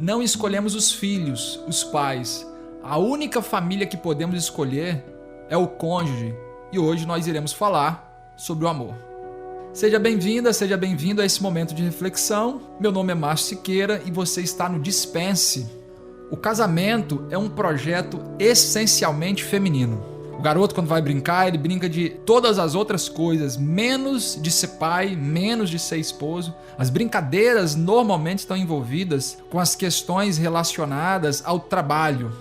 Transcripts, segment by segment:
Não escolhemos os filhos, os pais. A única família que podemos escolher é o cônjuge. E hoje nós iremos falar sobre o amor. Seja bem-vinda, seja bem-vindo a esse momento de reflexão. Meu nome é Márcio Siqueira e você está no Dispense. O casamento é um projeto essencialmente feminino. O garoto, quando vai brincar, ele brinca de todas as outras coisas, menos de ser pai, menos de ser esposo. As brincadeiras normalmente estão envolvidas com as questões relacionadas ao trabalho.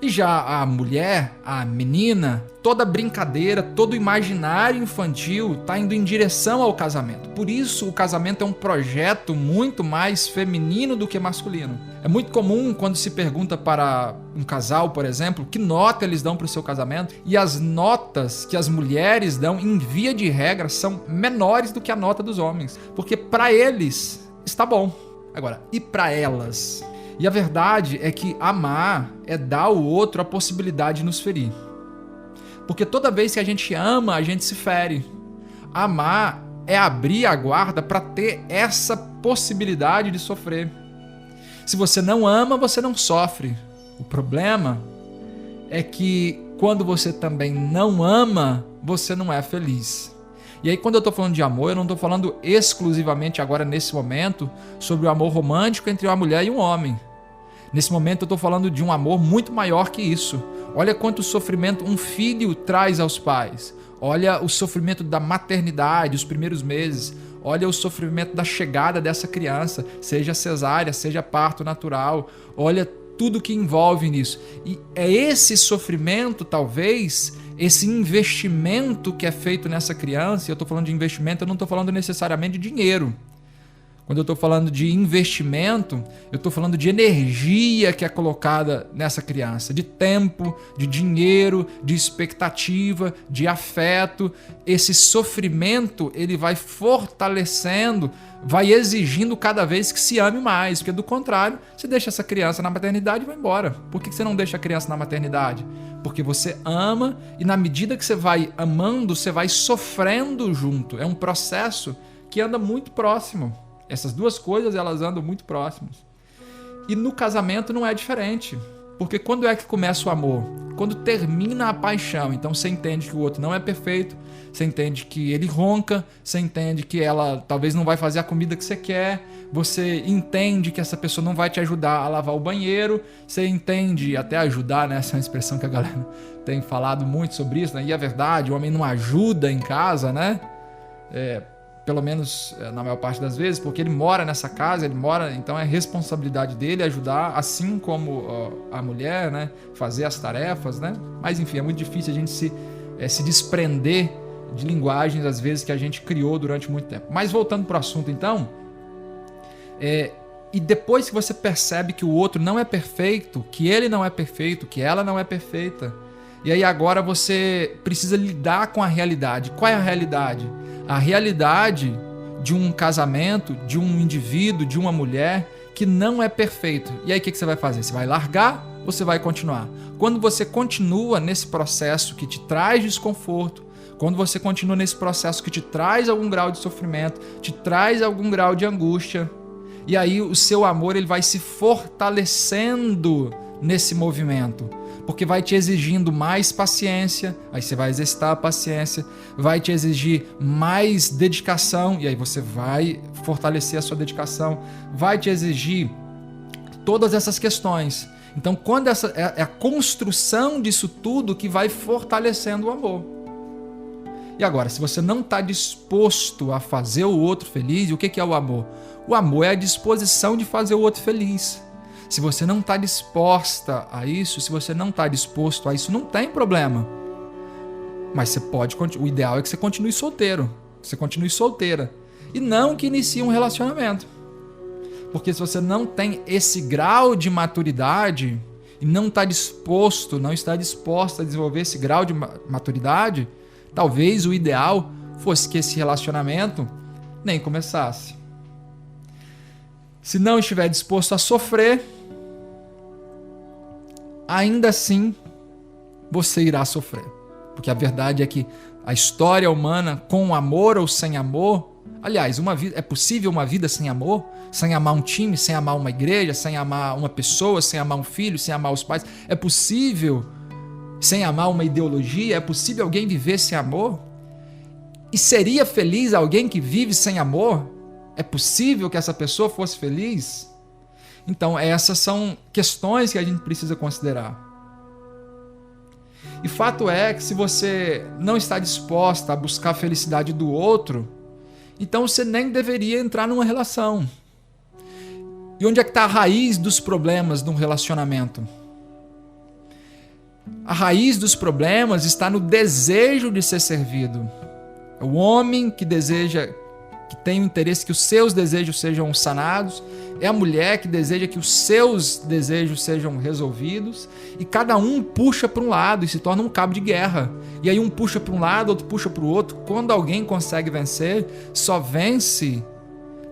E já a mulher, a menina, toda brincadeira, todo imaginário infantil está indo em direção ao casamento. Por isso, o casamento é um projeto muito mais feminino do que masculino. É muito comum quando se pergunta para um casal, por exemplo, que nota eles dão para o seu casamento, e as notas que as mulheres dão, em via de regra, são menores do que a nota dos homens. Porque para eles está bom. Agora, e para elas? E a verdade é que amar é dar ao outro a possibilidade de nos ferir. Porque toda vez que a gente ama, a gente se fere. Amar é abrir a guarda para ter essa possibilidade de sofrer. Se você não ama, você não sofre. O problema é que quando você também não ama, você não é feliz. E aí, quando eu estou falando de amor, eu não estou falando exclusivamente agora, nesse momento, sobre o amor romântico entre uma mulher e um homem. Nesse momento, eu estou falando de um amor muito maior que isso. Olha quanto sofrimento um filho traz aos pais. Olha o sofrimento da maternidade, os primeiros meses. Olha o sofrimento da chegada dessa criança, seja cesárea, seja parto natural. Olha tudo que envolve nisso. E é esse sofrimento, talvez, esse investimento que é feito nessa criança. E eu estou falando de investimento, eu não estou falando necessariamente de dinheiro. Quando eu estou falando de investimento, eu estou falando de energia que é colocada nessa criança, de tempo, de dinheiro, de expectativa, de afeto. Esse sofrimento, ele vai fortalecendo, vai exigindo cada vez que se ame mais, porque do contrário, você deixa essa criança na maternidade e vai embora. Por que você não deixa a criança na maternidade? Porque você ama e na medida que você vai amando, você vai sofrendo junto. É um processo que anda muito próximo. Essas duas coisas, elas andam muito próximas. E no casamento não é diferente. Porque quando é que começa o amor? Quando termina a paixão. Então você entende que o outro não é perfeito, você entende que ele ronca, você entende que ela talvez não vai fazer a comida que você quer, você entende que essa pessoa não vai te ajudar a lavar o banheiro, você entende, até ajudar, né? Essa é uma expressão que a galera tem falado muito sobre isso, né? E é verdade, o homem não ajuda em casa, né? Pelo menos na maior parte das vezes, porque ele mora nessa casa, então é responsabilidade dele ajudar, assim como a mulher, né, fazer as tarefas, né? Mas enfim, é muito difícil a gente se desprender de linguagens, às vezes, que a gente criou durante muito tempo. Mas voltando para o assunto, então, e depois que você percebe que o outro não é perfeito, que ele não é perfeito, que ela não é perfeita, e aí agora você precisa lidar com a realidade. Qual é a realidade? A realidade de um casamento, de um indivíduo, de uma mulher que não é perfeito. E aí o que você vai fazer? Você vai largar ou você vai continuar? Quando você continua nesse processo que te traz desconforto, quando você continua nesse processo que te traz algum grau de sofrimento, te traz algum grau de angústia, e aí o seu amor ele vai se fortalecendo nesse movimento. Porque vai te exigindo mais paciência, aí você vai exercitar a paciência, vai te exigir mais dedicação, e aí você vai fortalecer a sua dedicação, vai te exigir todas essas questões. Então, quando é a construção disso tudo que vai fortalecendo o amor. E agora, se você não está disposto a fazer o outro feliz, o que é o amor? O amor é a disposição de fazer o outro feliz. Se você não está disposta a isso, se você não está disposto a isso, não tem problema. Mas você pode, o ideal é que você continue solteiro, que você continue solteira. E não que inicie um relacionamento. Porque se você não tem esse grau de maturidade e não está disposto, não está disposta a desenvolver esse grau de maturidade, talvez o ideal fosse que esse relacionamento nem começasse. Se não estiver disposto a sofrer, ainda assim você irá sofrer. Porque a verdade é que a história humana, com amor ou sem amor, Aliás, é possível uma vida sem amor? Sem amar um time, sem amar uma igreja, sem amar uma pessoa, sem amar um filho, sem amar os pais? É possível sem amar uma ideologia? É possível alguém viver sem amor? E seria feliz alguém que vive sem amor? É possível que essa pessoa fosse feliz? Então, essas são questões que a gente precisa considerar. E fato é que se você não está disposta a buscar a felicidade do outro, então você nem deveria entrar numa relação. E onde é que está a raiz dos problemas de um relacionamento? A raiz dos problemas está no desejo de ser servido. É o homem que deseja, que tem o interesse que os seus desejos sejam sanados, é a mulher que deseja que os seus desejos sejam resolvidos, e cada um puxa para um lado e se torna um cabo de guerra. E aí um puxa para um lado, outro puxa para o outro. Quando alguém consegue vencer, só vence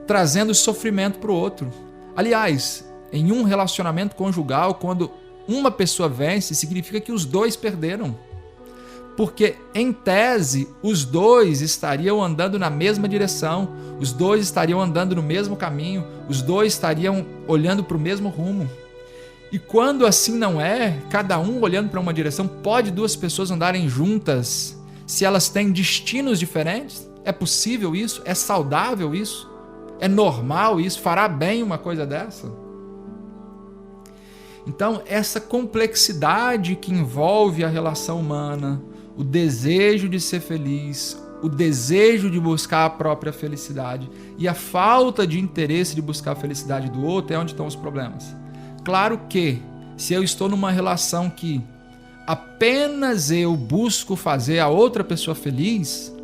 trazendo sofrimento para o outro. Aliás, em um relacionamento conjugal, quando uma pessoa vence, significa que os dois perderam. Porque, em tese, os dois estariam andando na mesma direção, os dois estariam andando no mesmo caminho, os dois estariam olhando para o mesmo rumo. E quando assim não é, cada um olhando para uma direção, pode duas pessoas andarem juntas se elas têm destinos diferentes? É possível isso? É saudável isso? É normal isso? Fará bem uma coisa dessa? Então, essa complexidade que envolve a relação humana, o desejo de ser feliz, o desejo de buscar a própria felicidade e a falta de interesse de buscar a felicidade do outro é onde estão os problemas. Claro que, se eu estou numa relação que apenas eu busco fazer a outra pessoa feliz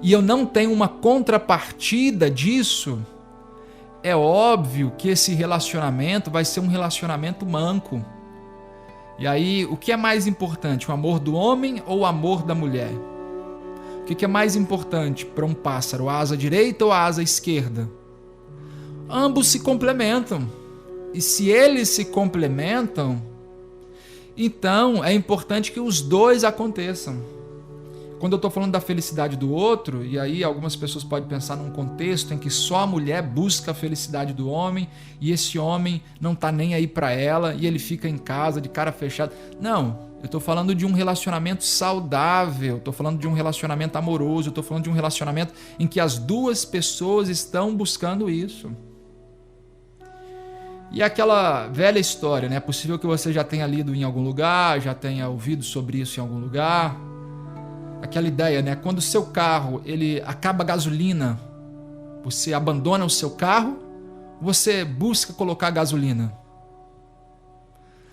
e eu não tenho uma contrapartida disso, é óbvio que esse relacionamento vai ser um relacionamento manco. E aí, o que é mais importante, o amor do homem ou o amor da mulher? O que é mais importante para um pássaro, a asa direita ou a asa esquerda? Ambos se complementam. E se eles se complementam, então é importante que os dois aconteçam. Quando eu estou falando da felicidade do outro, e aí algumas pessoas podem pensar num contexto em que só a mulher busca a felicidade do homem e esse homem não está nem aí para ela e ele fica em casa de cara fechada. Não, eu estou falando de um relacionamento saudável, estou falando de um relacionamento amoroso, estou falando de um relacionamento em que as duas pessoas estão buscando isso. E aquela velha história, né? É possível que você já tenha lido em algum lugar, já tenha ouvido sobre isso em algum lugar. Aquela ideia, né? Quando o seu carro ele acaba a gasolina, você abandona o seu carro, você busca colocar gasolina.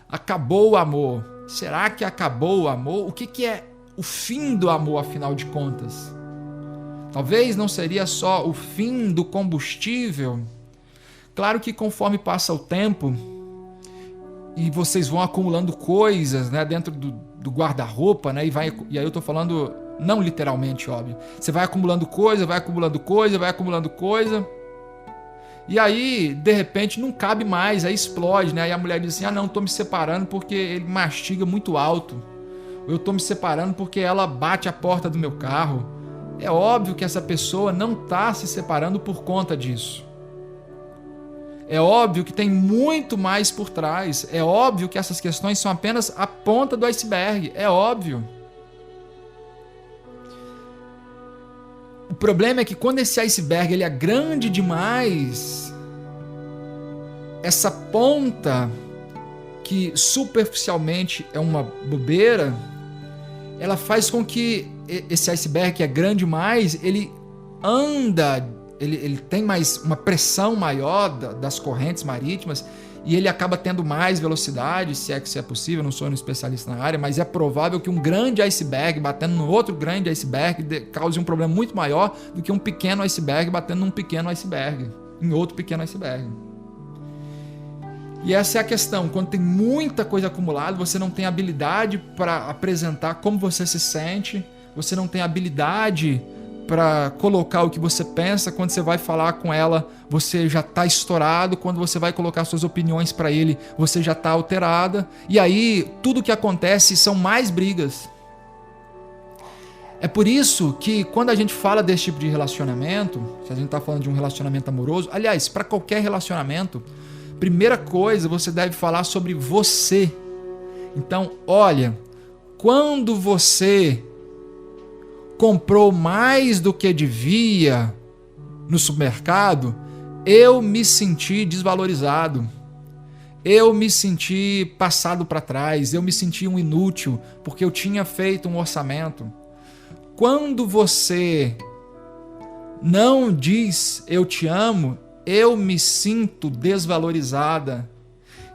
Acabou o amor. Será que acabou o amor? O que é o fim do amor, afinal de contas? Talvez não seria só o fim do combustível. Claro que conforme passa o tempo e vocês vão acumulando coisas, né, dentro do guarda-roupa, né, e aí eu tô falando não literalmente, óbvio. Você vai acumulando coisa, vai acumulando coisa, vai acumulando coisa. E aí, de repente, não cabe mais, aí explode, né? Aí a mulher diz assim: ah, não, tô me separando porque ele mastiga muito alto. Eu tô me separando porque ela bate a porta do meu carro. É óbvio que essa pessoa não tá se separando por conta disso. É óbvio que tem muito mais por trás. É óbvio que essas questões são apenas a ponta do iceberg. É óbvio. O problema é que quando esse iceberg ele é grande demais, essa ponta, que superficialmente é uma bobeira, ela faz com que esse iceberg que é grande demais, ele anda, ele tem mais uma pressão maior das correntes marítimas e ele acaba tendo mais velocidade, se é que isso é possível. Eu não sou um especialista na área, mas é provável que um grande iceberg batendo no outro grande iceberg cause um problema muito maior do que um pequeno iceberg batendo num pequeno iceberg, em outro pequeno iceberg. E essa é a questão: quando tem muita coisa acumulada, você não tem habilidade para apresentar como você se sente, você não tem habilidade para colocar o que você pensa. Quando você vai falar com ela, você já está estourado. Quando você vai colocar suas opiniões para ele, você já está alterada. E aí, tudo que acontece são mais brigas. É por isso que quando a gente fala desse tipo de relacionamento, se a gente está falando de um relacionamento amoroso, aliás, para qualquer relacionamento, primeira coisa, você deve falar sobre você. Então, olha, quando você comprou mais do que devia no supermercado, eu me senti desvalorizado. Eu me senti passado para trás, eu me senti um inútil, porque eu tinha feito um orçamento. Quando você não diz eu te amo, eu me sinto desvalorizada.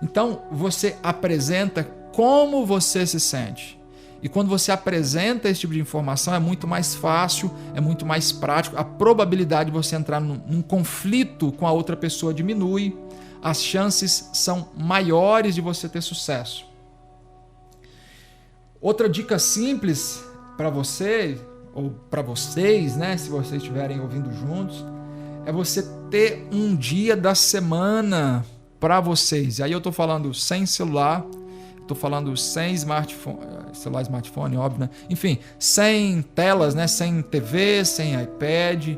Então você apresenta como você se sente. E quando você apresenta esse tipo de informação, é muito mais fácil, é muito mais prático. A probabilidade de você entrar num conflito com a outra pessoa diminui. As chances são maiores de você ter sucesso. Outra dica simples para você, ou para vocês, né, se vocês estiverem ouvindo juntos, é você ter um dia da semana para vocês. E aí eu estou falando sem celular, estou falando sem smartphone, óbvio, né? Enfim, sem telas, né? Sem TV, sem iPad,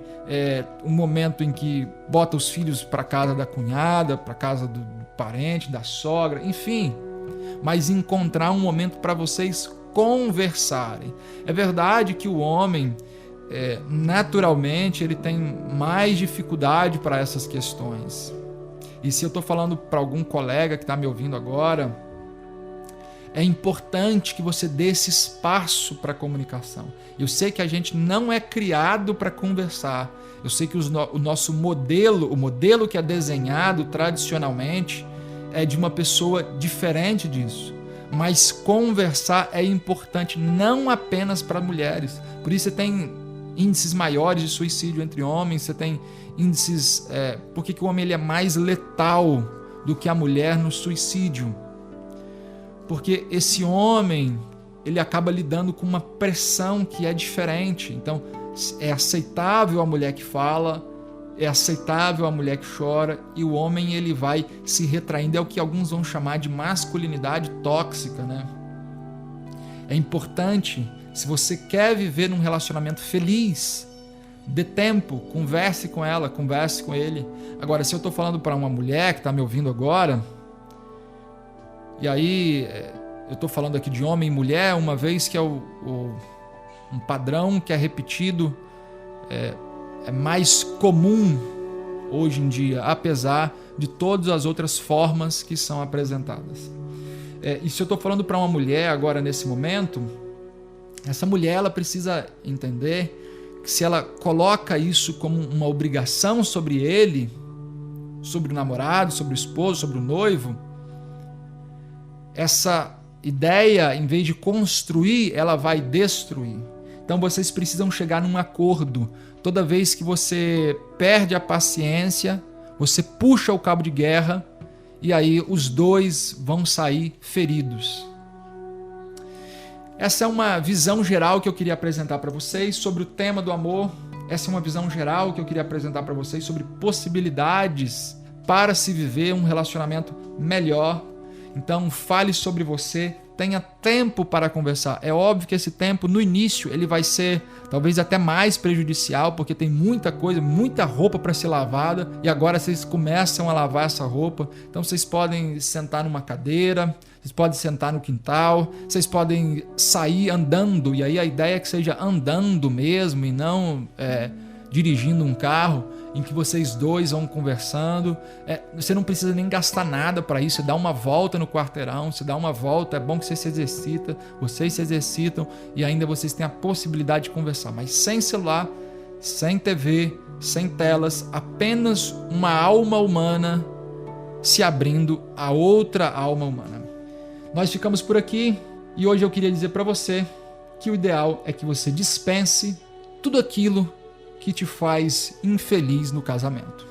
um momento em que bota os filhos para casa da cunhada, para casa do parente, da sogra, enfim, mas encontrar um momento para vocês conversarem. É verdade que o homem, naturalmente, ele tem mais dificuldade para essas questões. E se eu estou falando para algum colega que está me ouvindo agora, é importante que você dê esse espaço para a comunicação. Eu sei que a gente não é criado para conversar. Eu sei que o nosso modelo, o modelo que é desenhado tradicionalmente, é de uma pessoa diferente disso. Mas conversar é importante não apenas para mulheres. Por isso você tem índices maiores de suicídio entre homens, você tem índices... Por que o homem ele é mais letal do que a mulher no suicídio? Porque esse homem, ele acaba lidando com uma pressão que é diferente. Então, é aceitável a mulher que fala, é aceitável a mulher que chora, e o homem ele vai se retraindo. É o que alguns vão chamar de masculinidade tóxica, né? É importante, se você quer viver num relacionamento feliz, dê tempo, converse com ela, converse com ele. Agora, se eu estou falando para uma mulher que está me ouvindo agora, e aí eu estou falando aqui de homem e mulher, uma vez que é um padrão que é repetido, é mais comum hoje em dia, apesar de todas as outras formas que são apresentadas. E se eu estou falando para uma mulher agora nesse momento, essa mulher ela precisa entender que se ela coloca isso como uma obrigação sobre ele, sobre o namorado, sobre o esposo, sobre o noivo, essa ideia, em vez de construir, ela vai destruir. Então vocês precisam chegar num acordo. Toda vez que você perde a paciência, você puxa o cabo de guerra e aí os dois vão sair feridos. Essa é uma visão geral que eu queria apresentar para vocês sobre o tema do amor. Essa é uma visão geral que eu queria apresentar para vocês sobre possibilidades para se viver um relacionamento melhor. Então fale sobre você, tenha tempo para conversar. É óbvio que esse tempo no início ele vai ser talvez até mais prejudicial, porque tem muita coisa, muita roupa para ser lavada, e agora vocês começam a lavar essa roupa. Então vocês podem sentar numa cadeira, vocês podem sentar no quintal, vocês podem sair andando, e aí a ideia é que seja andando mesmo e não dirigindo um carro, em que vocês dois vão conversando. Você não precisa nem gastar nada para isso. Você dá uma volta no quarteirão, você dá uma volta, é bom que você se exercita, vocês se exercitam e ainda vocês têm a possibilidade de conversar, mas sem celular, sem TV, sem telas, apenas uma alma humana se abrindo a outra alma humana. Nós ficamos por aqui e hoje eu queria dizer para você que o ideal é que você dispense tudo aquilo que te faz infeliz no casamento.